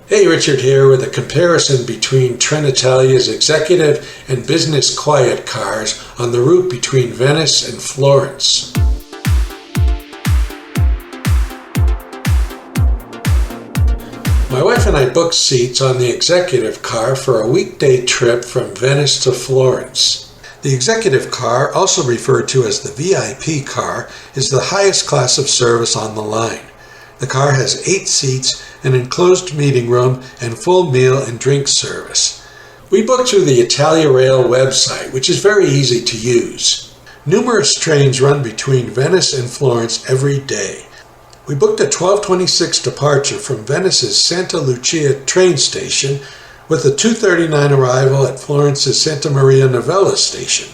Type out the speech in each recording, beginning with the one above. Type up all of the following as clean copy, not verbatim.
Hey, Richard here with a comparison between Trenitalia's executive and business quiet cars on the route between Venice and Florence. My wife and I booked seats on the executive car for a weekday trip from Venice to Florence. The executive car, also referred to as the VIP car, is the highest class of service on the line. The car has 8 seats, an enclosed meeting room, and full meal and drink service. We booked through the Italia Rail website, which is very easy to use. Numerous trains run between Venice and Florence every day. We booked a 12:26 departure from Venice's Santa Lucia train station with a 2:39 arrival at Florence's Santa Maria Novella station.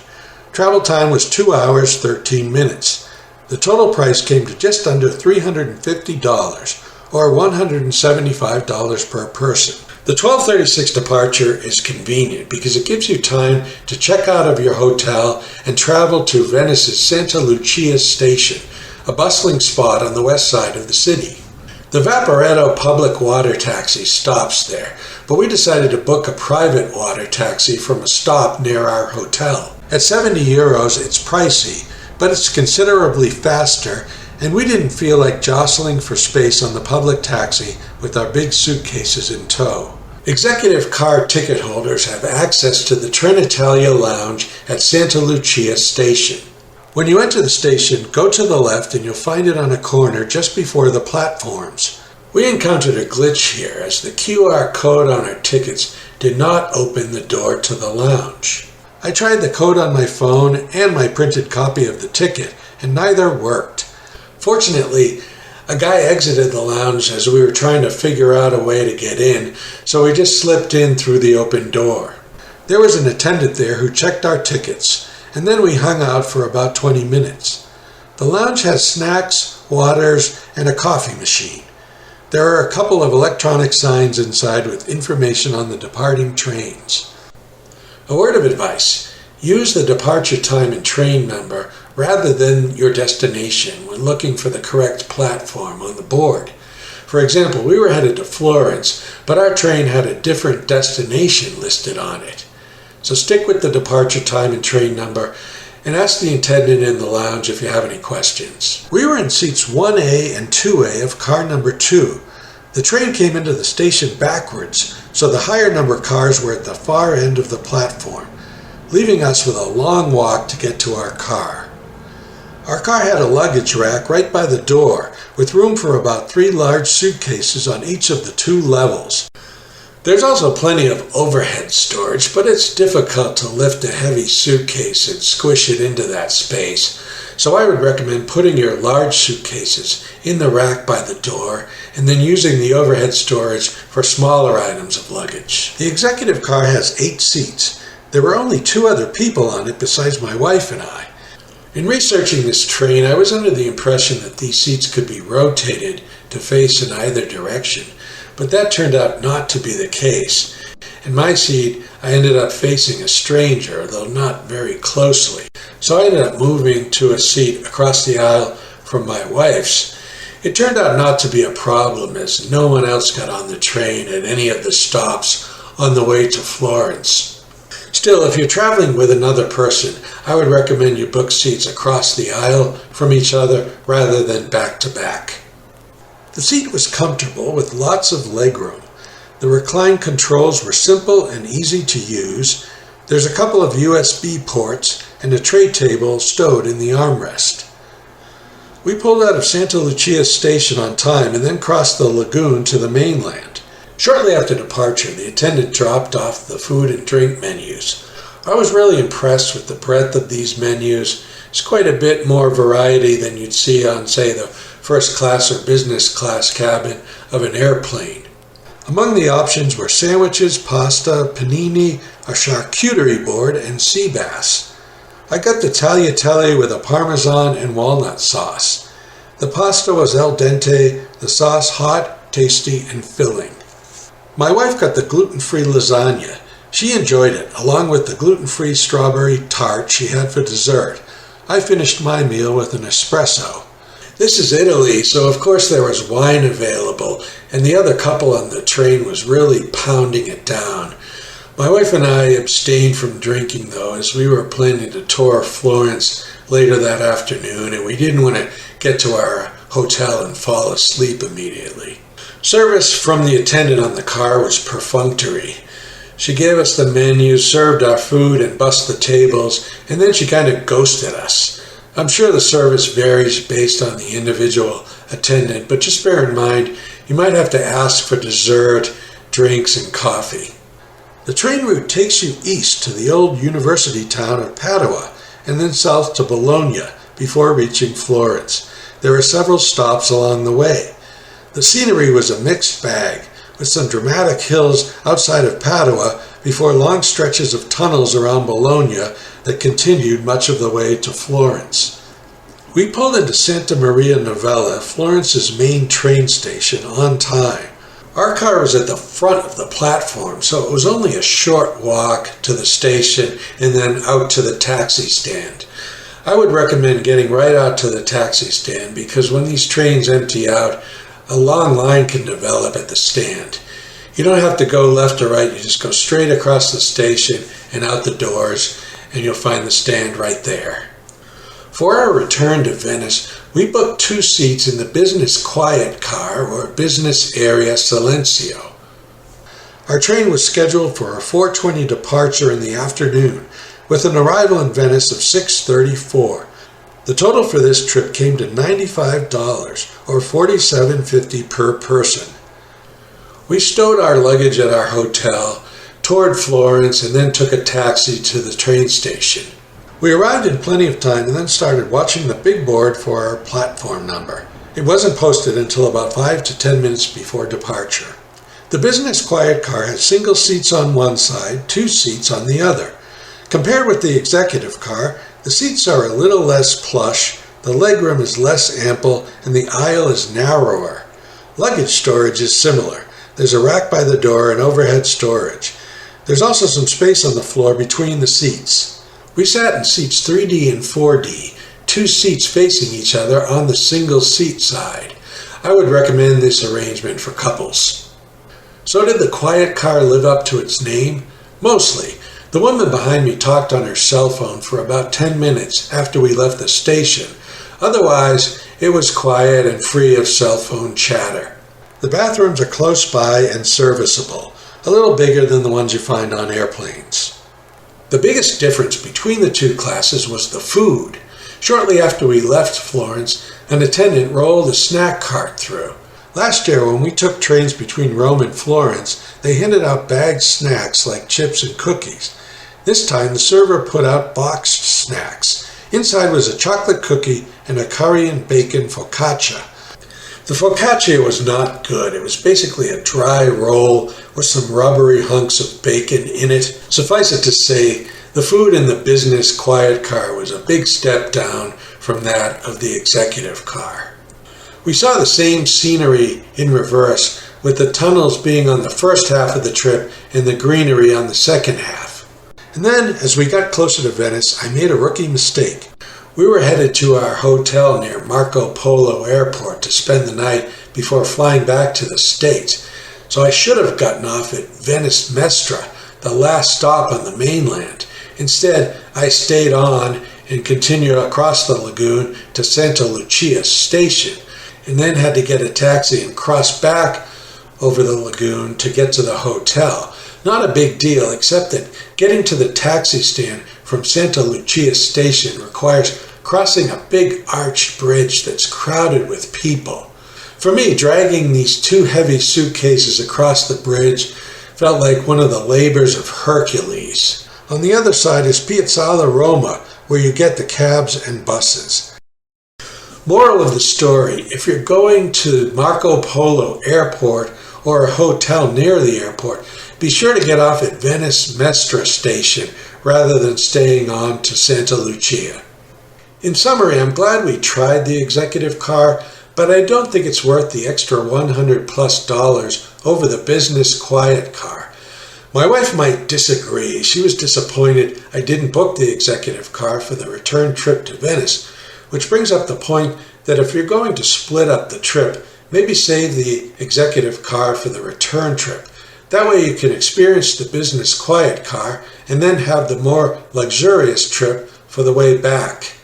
Travel time was 2 hours, 13 minutes. The total price came to just under $350, or $175 per person. The 12:36 departure is convenient because it gives you time to check out of your hotel and travel to Venice's Santa Lucia station, a bustling spot on the west side of the city. The Vaporetto public water taxi stops there, but we decided to book a private water taxi from a stop near our hotel. At €70, it's pricey, but it's considerably faster, and we didn't feel like jostling for space on the public taxi with our big suitcases in tow. Executive car ticket holders have access to the Trenitalia lounge at Santa Lucia station. When you enter the station, go to the left and you'll find it on a corner just before the platforms. We encountered a glitch here as the QR code on our tickets did not open the door to the lounge. I tried the code on my phone and my printed copy of the ticket, and neither worked. Fortunately, a guy exited the lounge as we were trying to figure out a way to get in, so we just slipped in through the open door. There was an attendant there who checked our tickets, and then we hung out for about 20 minutes. The lounge has snacks, waters, and a coffee machine. There are a couple of electronic signs inside with information on the departing trains. A word of advice: use the departure time and train number rather than your destination when looking for the correct platform on the board. For example, we were headed to Florence, but our train had a different destination listed on it. So stick with the departure time and train number and ask the attendant in the lounge if you have any questions. We were in seats 1A and 2A of car number 2. The train came into the station backwards, so the higher number cars were at the far end of the platform, leaving us with a long walk to get to our car. Our car had a luggage rack right by the door, with room for about 3 large suitcases on each of the 2 levels. There's also plenty of overhead storage, but it's difficult to lift a heavy suitcase and squish it into that space. So I would recommend putting your large suitcases in the rack by the door and then using the overhead storage for smaller items of luggage. The executive car has 8 seats. There were only 2 other people on it besides my wife and I. In researching this train, I was under the impression that these seats could be rotated to face in either direction, but that turned out not to be the case. In my seat, I ended up facing a stranger, though not very closely. So I ended up moving to a seat across the aisle from my wife's. It turned out not to be a problem as no one else got on the train at any of the stops on the way to Florence. Still, if you're traveling with another person, I would recommend you book seats across the aisle from each other rather than back to back. The seat was comfortable with lots of legroom. The recline controls were simple and easy to use. There's a couple of USB ports and a tray table stowed in the armrest. We pulled out of Santa Lucia station on time and then crossed the lagoon to the mainland. Shortly after departure, the attendant dropped off the food and drink menus. I was really impressed with the breadth of these menus. It's quite a bit more variety than you'd see on, say, the first class or business class cabin of an airplane. Among the options were sandwiches, pasta, panini, a charcuterie board, and sea bass. I got the tagliatelle with a Parmesan and walnut sauce. The pasta was al dente, the sauce hot, tasty, and filling. My wife got the gluten-free lasagna. She enjoyed it, along with the gluten-free strawberry tart she had for dessert. I finished my meal with an espresso. This is Italy, so of course there was wine available, and the other couple on the train was really pounding it down. My wife and I abstained from drinking, though, as we were planning to tour Florence later that afternoon, and we didn't want to get to our hotel and fall asleep immediately. Service from the attendant on the car was perfunctory. She gave us the menu, served our food, and bussed the tables, and then she kind of ghosted us. I'm sure the service varies based on the individual attendant, but just bear in mind, you might have to ask for dessert, drinks, and coffee. The train route takes you east to the old university town of Padua, and then south to Bologna before reaching Florence. There are several stops along the way. The scenery was a mixed bag, with some dramatic hills outside of Padua before long stretches of tunnels around Bologna that continued much of the way to Florence. We pulled into Santa Maria Novella, Florence's main train station, on time. Our car was at the front of the platform, so it was only a short walk to the station and then out to the taxi stand. I would recommend getting right out to the taxi stand because when these trains empty out, a long line can develop at the stand. You don't have to go left or right, you just go straight across the station and out the doors, and you'll find the stand right there. For our return to Venice, we booked 2 seats in the business quiet car or business area Silenzio. Our train was scheduled for a 4:20 departure in the afternoon, with an arrival in Venice of 6:34. The total for this trip came to $95, or $47.50 per person. We stowed our luggage at our hotel, toured Florence, and then took a taxi to the train station. We arrived in plenty of time and then started watching the big board for our platform number. It wasn't posted until about 5 to 10 minutes before departure. The business quiet car has single seats on one side, 2 seats on the other. Compared with the executive car, the seats are a little less plush, the legroom is less ample, and the aisle is narrower. Luggage storage is similar. There's a rack by the door and overhead storage. There's also some space on the floor between the seats. We sat in seats 3D and 4D, 2 seats facing each other on the single seat side. I would recommend this arrangement for couples. So did the quiet car live up to its name? Mostly. The woman behind me talked on her cell phone for about 10 minutes after we left the station. Otherwise, it was quiet and free of cell phone chatter. The bathrooms are close by and serviceable, a little bigger than the ones you find on airplanes. The biggest difference between the 2 classes was the food. Shortly after we left Florence, an attendant rolled a snack cart through. Last year, when we took trains between Rome and Florence, they handed out bagged snacks like chips and cookies. This time, the server put out boxed snacks. Inside was a chocolate cookie and a curry and bacon focaccia. The focaccia was not good. It was basically a dry roll with some rubbery hunks of bacon in it. Suffice it to say, the food in the business quiet car was a big step down from that of the executive car. We saw the same scenery in reverse, with the tunnels being on the first half of the trip and the greenery on the second half. And then, as we got closer to Venice, I made a rookie mistake. We were headed to our hotel near Marco Polo Airport to spend the night before flying back to the States. So I should have gotten off at Venice Mestra, the last stop on the mainland. Instead, I stayed on and continued across the lagoon to Santa Lucia station, and then had to get a taxi and cross back over the lagoon to get to the hotel. Not a big deal, except that getting to the taxi stand from Santa Lucia station requires crossing a big arched bridge that's crowded with people. For me, dragging these 2 heavy suitcases across the bridge felt like one of the labors of Hercules. On the other side is Piazzale Roma, where you get the cabs and buses. Moral of the story, if you're going to Marco Polo Airport or a hotel near the airport, be sure to get off at Venice Mestra station rather than staying on to Santa Lucia. In summary, I'm glad we tried the executive car, but I don't think it's worth the extra $100+ over the business quiet car. My wife might disagree. She was disappointed I didn't book the executive car for the return trip to Venice, which brings up the point that if you're going to split up the trip, maybe save the executive car for the return trip. That way you can experience the business quiet car and then have the more luxurious trip for the way back.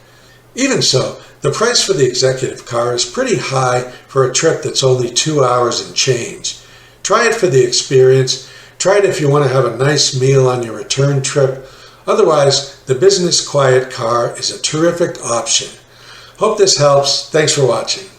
Even so, the price for the executive car is pretty high for a trip that's only 2 hours and change. Try it for the experience. Try it if you want to have a nice meal on your return trip. Otherwise, the business quiet car is a terrific option. Hope this helps. Thanks for watching.